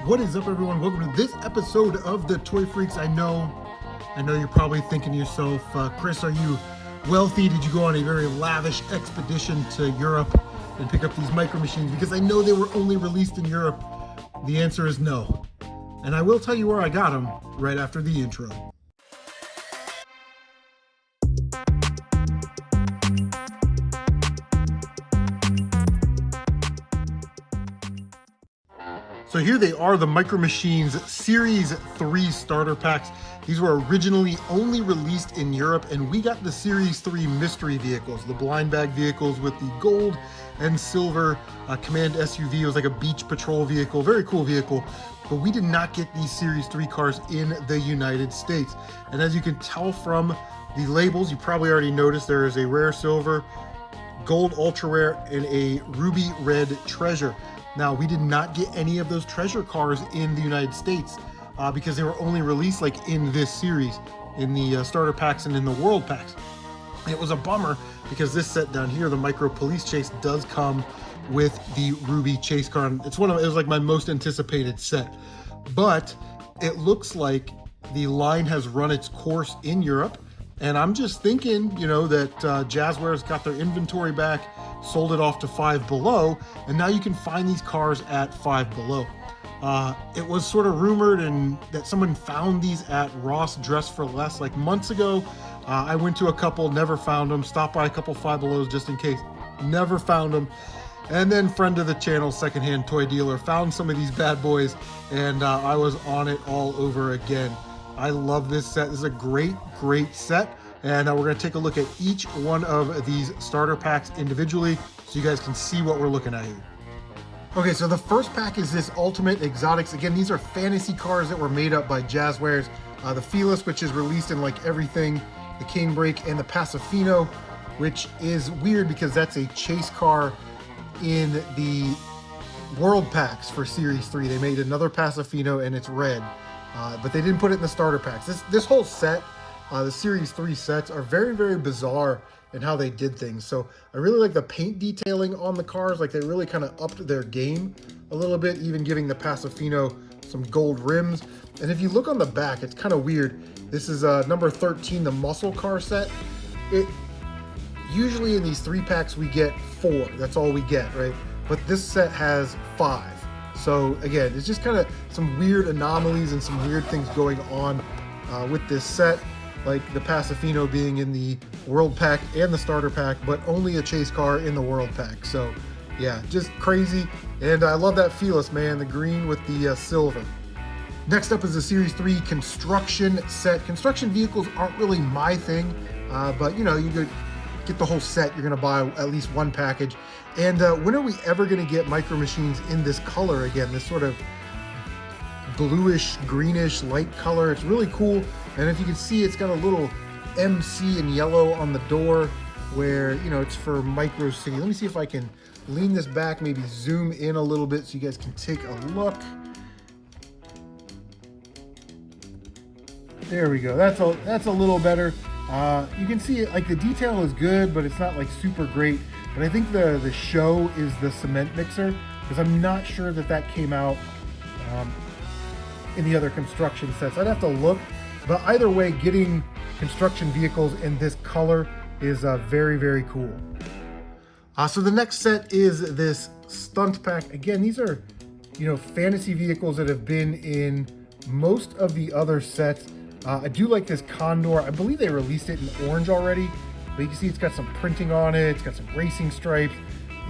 What is up, everyone? Welcome to this episode of the Toy Freaks. I know you're probably thinking to yourself, Chris, are you wealthy? Did you go on a very lavish expedition to Europe and pick up these Micro Machines? Because I know they were only released in Europe. The answer is no. And I will tell you where I got them right after the intro. So here they are, the Micro Machines Series 3 starter packs. These were originally only released in Europe, and we got the Series 3 mystery vehicles, the blind bag vehicles with the gold and silver command SUV. It was like a beach patrol vehicle, very cool vehicle. But we did not get these Series 3 cars in the United States. And as you can tell from the labels, you probably already noticed there is a rare silver, gold ultra rare, and a ruby red treasure. Now, we did not get any of those treasure cars in the United States because they were only released like in this series, in the starter packs and in the world packs. It was a bummer because this set down here, the Micro Police Chase, does come with the Ruby Chase car. And it was like my most anticipated set. But it looks like the line has run its course in Europe. And I'm just thinking, that Jazzwares got their inventory back, sold it off to Five Below, and now you can find these cars at Five Below. It was sort of rumored that someone found these at Ross Dress for Less like months ago. I went to a couple, never found them, stopped by a couple Five Belows just in case, never found them. And then friend of the channel, Secondhand Toy Dealer, found some of these bad boys, and I was on it all over again. I love this set. This is a great set. And we're going to take a look at each one of these starter packs individually so you guys can see what we're looking at here. Okay, so the first pack is this Ultimate Exotics. Again, these are fantasy cars that were made up by Jazzwares. The Felis, which is released in like everything, the Canebrake, and the Pasofino, which is weird because that's a chase car in the world packs for Series 3. They made another Pasofino and it's red. But they didn't put it in the starter packs. This whole set, the Series 3 sets, are very bizarre in how they did things. So I really like the paint detailing on the cars. Like, they really kind of upped their game a little bit, even giving the Pasofino some gold rims. And if you look on the back, it's kind of weird. This is number 13, the muscle car set. Usually in these 3 packs we get 4. That's all we get, right? But this set has 5. So again, it's just kind of some weird anomalies and some weird things going on with this set, like the Pasofino being in the World Pack and the Starter Pack, but only a chase car in the World Pack. So yeah, just crazy. And I love that Felis, man, the green with the silver. Next up is the Series 3 construction set. Construction vehicles aren't really my thing, but you could get the whole set. You're gonna buy at least one package. And when are we ever going to get Micro Machines in this color again? This sort of bluish, greenish, light color. It's really cool. And if you can see, it's got a little MC in yellow on the door where, it's for Micro City. Let me see if I can lean this back, maybe zoom in a little bit so you guys can take a look. There we go. That's a little better. You can see it, like the detail is good, but it's not like super great. But I think the show is the cement mixer, because I'm not sure that came out in the other construction sets. I'd have to look, but either way, getting construction vehicles in this color is very cool. So the next set is this stunt pack. Again, these are fantasy vehicles that have been in most of the other sets. I do like this Condor. I believe they released it in orange already. But you can see it's got some printing on it. It's got some racing stripes.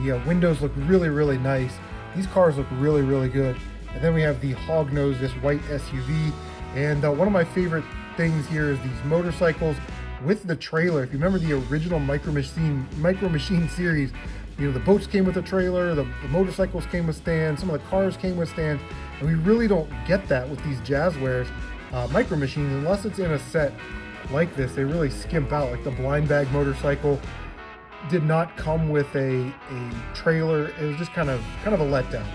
The windows look really nice. These cars look really good. And then we have the Hognose, this white SUV. And one of my favorite things here is these motorcycles with the trailer. If you remember the original Micro Machine series, the boats came with a trailer, the motorcycles came with stands, some of the cars came with stands. And we really don't get that with these Jazzwares Micro Machines unless it's in a set like this. They really skimp out. Like the blind bag motorcycle did not come with a trailer. It was just kind of a letdown.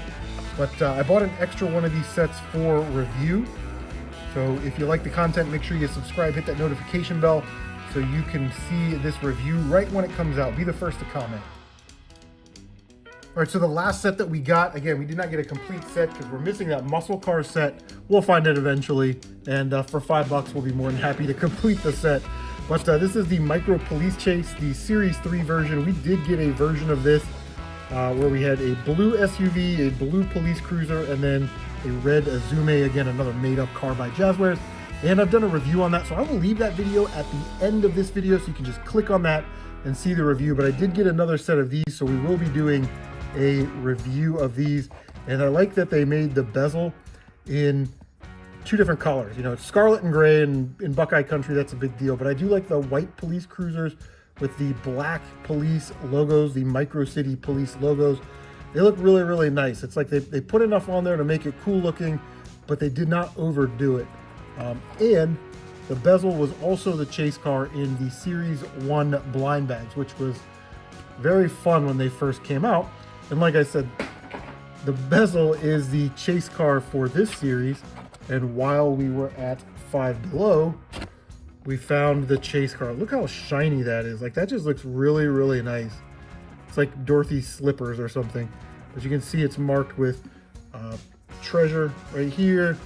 But I bought an extra one of these sets for review. So if you like the content, make sure you subscribe, hit that notification bell so you can see this review right when it comes out. Be the first to comment. All right, so the last set that we got, again, we did not get a complete set because we're missing that muscle car set. We'll find it eventually, and for $5, we'll be more than happy to complete the set. But this is the Micro Police Chase, the Series 3 version. We did get a version of this where we had a blue SUV, a blue police cruiser, and then a red Azume, again, another made-up car by Jazzwares. And I've done a review on that, so I will leave that video at the end of this video so you can just click on that and see the review. But I did get another set of these, so we will be doing a review of these. And I like that they made the bezel in two different colors. You know, it's scarlet and gray, and in Buckeye Country, that's a big deal. But I do like the white police cruisers with the black police logos, the Micro City Police logos. They look really, really nice. It's like they put enough on there to make it cool looking, but they did not overdo it. And the bezel was also the chase car in the Series 1 blind bags, which was very fun when they first came out. And like I said, the bezel is the chase car for this series. And while we were at Five Below, we found the chase car. Look how shiny that is. Like, that just looks really, really nice. It's like Dorothy's slippers or something. But you can see it's marked with treasure right here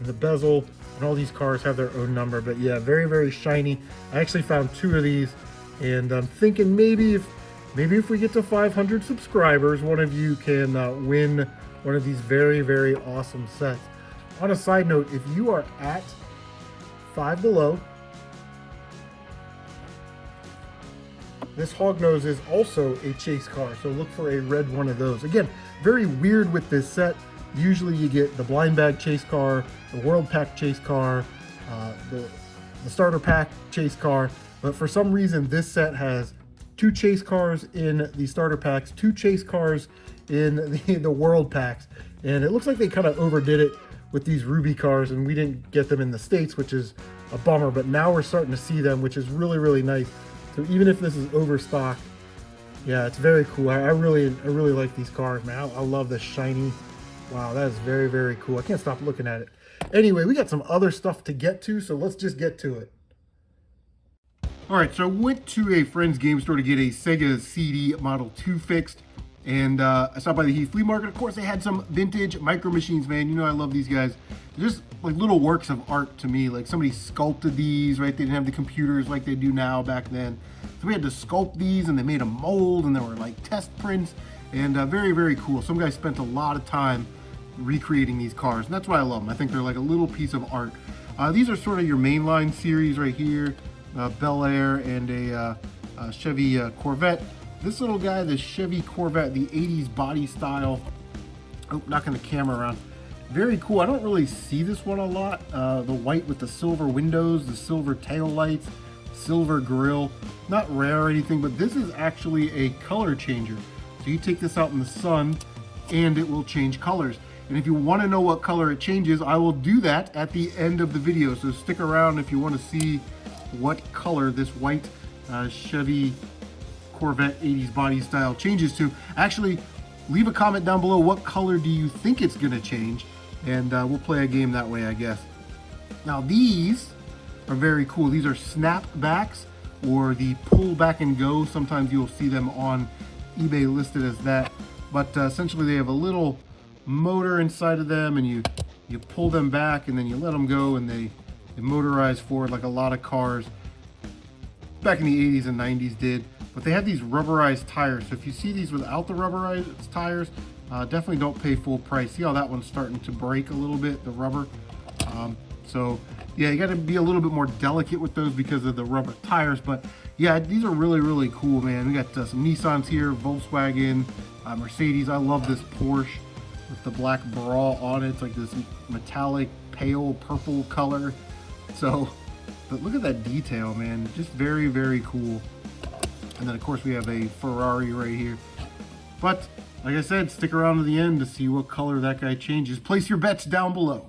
in the bezel. And all these cars have their own number. But yeah, very, very shiny. I actually found two of these. And I'm thinking maybe if we get to 500 subscribers, one of you can win one of these very, very awesome sets. On a side note, if you are at Five Below, this Hognose is also a chase car, so look for a red one of those. Again, very weird with this set. Usually you get the blind bag chase car, the world pack chase car, the starter pack chase car, but for some reason this set has two chase cars in the starter packs, two chase cars in the world packs, and it looks like they kind of overdid it with these Ruby cars, and we didn't get them in the States, which is a bummer, but now we're starting to see them, which is really, really nice. So even if this is overstocked, yeah, it's very cool. I really like these cars, man. I love the shiny. Wow, that is very, very cool. I can't stop looking at it. Anyway, we got some other stuff to get to, so let's just get to it. All right, so I went to a friend's game store to get a Sega CD Model 2 fixed, and I stopped by the Heath Flea Market. Of course, they had some vintage Micro Machines, man. You know I love these guys. They're just like little works of art to me. Like somebody sculpted these, right? They didn't have the computers like they do now back then. So we had to sculpt these, and they made a mold, and there were like test prints, and very, very cool. Some guy spent a lot of time recreating these cars, and that's why I love them. I think they're like a little piece of art. These are sort of your mainline series right here. Bel Air and a Chevy Corvette. This little guy, the Chevy Corvette, the 80s body style. Oh, knocking the camera around. Very cool. I don't really see this one a lot. The white with the silver windows, the silver tail lights, silver grille. Not rare or anything, but this is actually a color changer. So you take this out in the sun and it will change colors. And if you want to know what color it changes, I will do that at the end of the video. So stick around if you want to see what color this white Chevy Corvette 80s body style changes to. Actually, leave a comment down below, what color do you think it's gonna change, and we'll play a game that way, I guess. Now these are very cool. These are snapbacks, or the pull back and go. Sometimes you'll see them on eBay listed as that, but essentially they have a little motor inside of them, and you pull them back and then you let them go, and they motorize forward like a lot of cars back in the 80s and 90s did. But they have these rubberized tires, so if you see these without the rubberized tires, definitely don't pay full price. See how that one's starting to break a little bit, the rubber. So yeah, you got to be a little bit more delicate with those because of the rubber tires. But yeah, these are really, really cool, man. We got some Nissans here, Volkswagen, Mercedes. I love this Porsche with the black bra on it. It's like this metallic pale purple color. So, but look at that detail, man. Just very, very cool. And then of course we have a Ferrari right here. But like I said, stick around to the end to see what color that guy changes. Place your bets down below.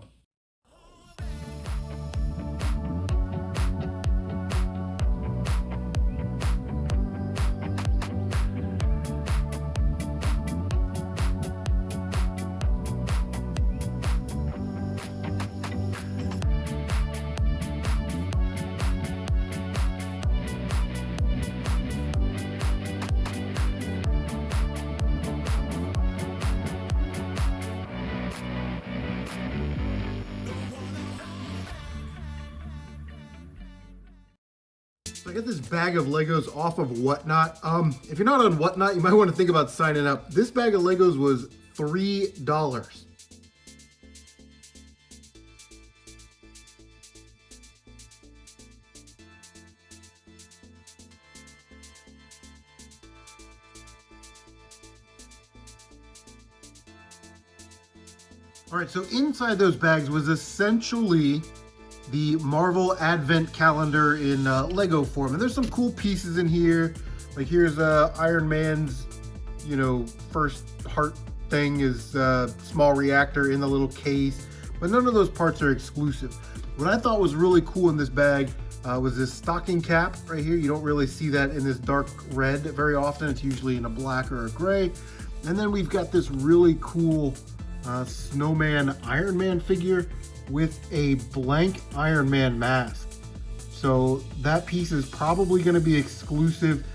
So I got this bag of Legos off of Whatnot. If you're not on Whatnot, you might want to think about signing up. This bag of Legos was $3. All right, so inside those bags was essentially the Marvel Advent Calendar in Lego form. And there's some cool pieces in here. Like here's Iron Man's, you know, first heart thing is small reactor in the little case. But none of those parts are exclusive. What I thought was really cool in this bag was this stocking cap right here. You don't really see that in this dark red very often. It's usually in a black or a gray. And then we've got this really cool snowman Iron Man figure with a blank Iron Man mask. So that piece is probably going to be exclusive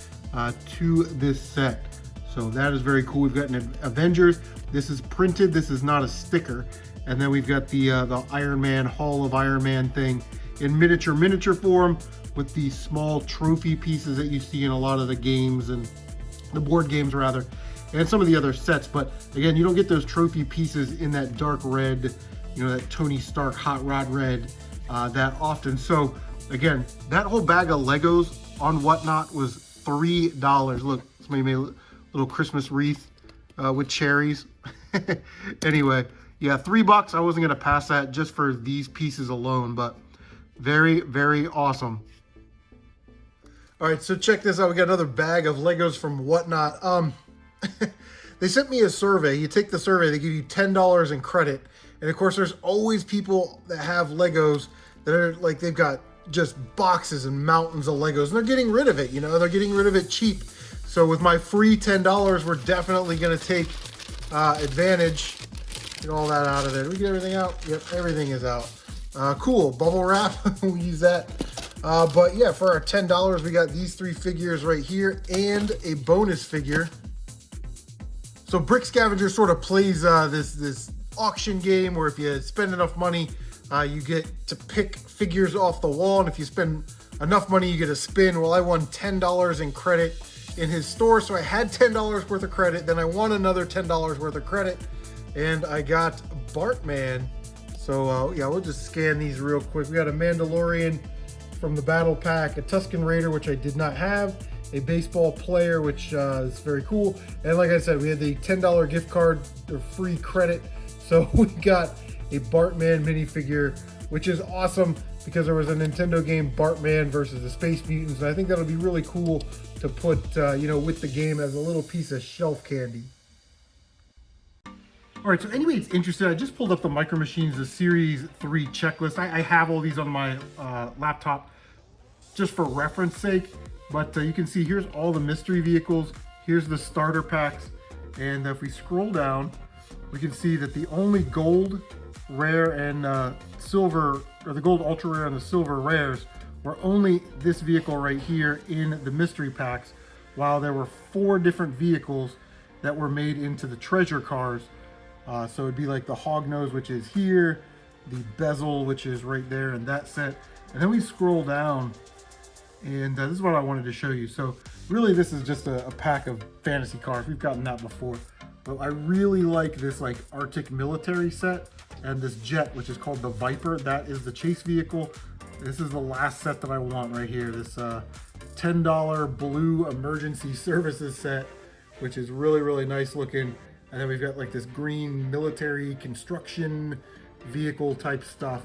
to this set. So that is very cool. We've got an Avengers. This is printed. This is not a sticker. And then we've got the Iron Man Hall of Iron Man thing in miniature form with these small trophy pieces that you see in a lot of the games and the board games rather, and some of the other sets. But again, you don't get those trophy pieces in that dark red, you know, that Tony Stark hot rod red that often. So again, that whole bag of Legos on Whatnot was $3. Look, somebody made a little Christmas wreath with cherries. Anyway, yeah, $3. I wasn't gonna pass that just for these pieces alone, but very, very awesome. All right, so check this out. We got another bag of Legos from Whatnot. They sent me a survey. You take the survey, they give you $10 in credit. And of course, there's always people that have Legos that are like, they've got just boxes and mountains of Legos, and they're getting rid of it, you know, they're getting rid of it cheap. So with my free $10, we're definitely gonna take advantage. Get all that out of there. Did we get everything out? Yep, everything is out. Cool, bubble wrap, we'll use that. But yeah, for our $10, we got these 3 figures right here and a bonus figure. So Brick Scavenger sort of plays this auction game where if you spend enough money, you get to pick figures off the wall, and if you spend enough money, you get a spin. Well, I won $10 in credit in his store, so I had $10 worth of credit, then I won another $10 worth of credit, and I got Bartman. So yeah, we'll just scan these real quick. We got a Mandalorian from the Battle Pack, a Tusken Raider, which I did not have, a baseball player, which is very cool, and like I said, we had the $10 gift card or free credit, so we got a Bartman minifigure, which is awesome because there was a Nintendo game, Bartman versus the Space Mutants, and I think that'll be really cool to put you know, with the game as a little piece of shelf candy. All right, so anybody's interested, I just pulled up the Micro Machines, the Series 3 checklist. I have all these on my laptop just for reference sake, but you can see here's all the mystery vehicles, here's the starter packs, and if we scroll down, we can see that the only gold, rare, and silver, or the gold ultra rare and the silver rares, were only this vehicle right here in the mystery packs, while there were 4 different vehicles that were made into the treasure cars. So it'd be like the Hognose, which is here, the Bezel, which is right there in that set. And then we scroll down, and this is what I wanted to show you. So really, this is just a pack of fantasy cars. We've gotten that before. But I really like this like Arctic military set, and this jet, which is called the Viper. That is the chase vehicle. This is the last set that I want right here. This $10 blue emergency services set, which is really, really nice looking. And then we've got like this green military construction vehicle type stuff.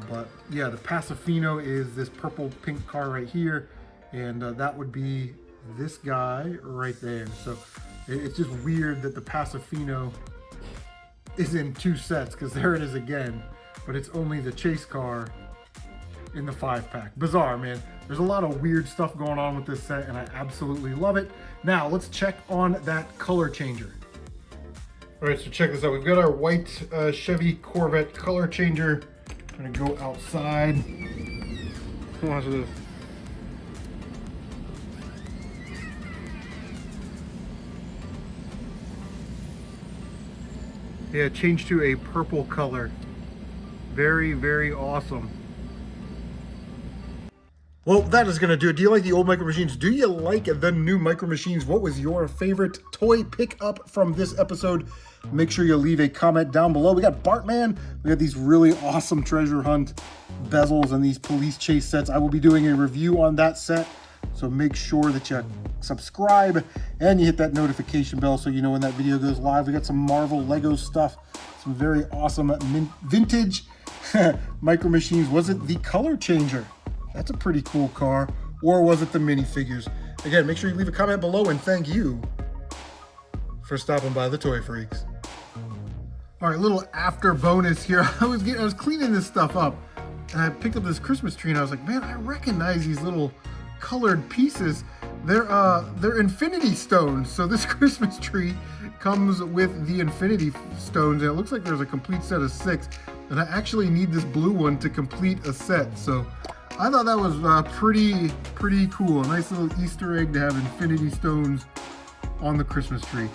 But yeah, the Pacifino is this purple pink car right here. And that would be this guy right there. So it's just weird that the Pacifino is in 2 sets, because there it is again. But it's only the chase car in the 5-pack. Bizarre, man. There's a lot of weird stuff going on with this set, and I absolutely love it. Now, let's check on that color changer. All right, so check this out. We've got our white Chevy Corvette color changer. I'm gonna go outside. Watch this. Yeah, change to a purple color. Very, very awesome. Well, that is going to do it. Do you like the old Micro Machines? Do you like the new Micro Machines? What was your favorite toy pickup from this episode? Make sure you leave a comment down below. We got Bartman. We got these really awesome treasure hunt bezels and these police chase sets. I will be doing a review on that set. So make sure that you subscribe and you hit that notification bell so you know when that video goes live. We got some Marvel Lego stuff, some very awesome vintage Micro Machines. Was it the color changer? That's a pretty cool car. Or was it the minifigures? Again, make sure you leave a comment below, and thank you for stopping by the Toy Freaks. All right, little after bonus here. I was cleaning this stuff up, and I picked up this Christmas tree, and I was like, man, I recognize these little colored pieces. They're infinity stones. So this Christmas tree comes with the infinity stones, and it looks like there's a complete set of 6, and I actually need this blue one to complete a set. So I thought that was pretty cool. A nice little Easter egg to have infinity stones on the Christmas tree.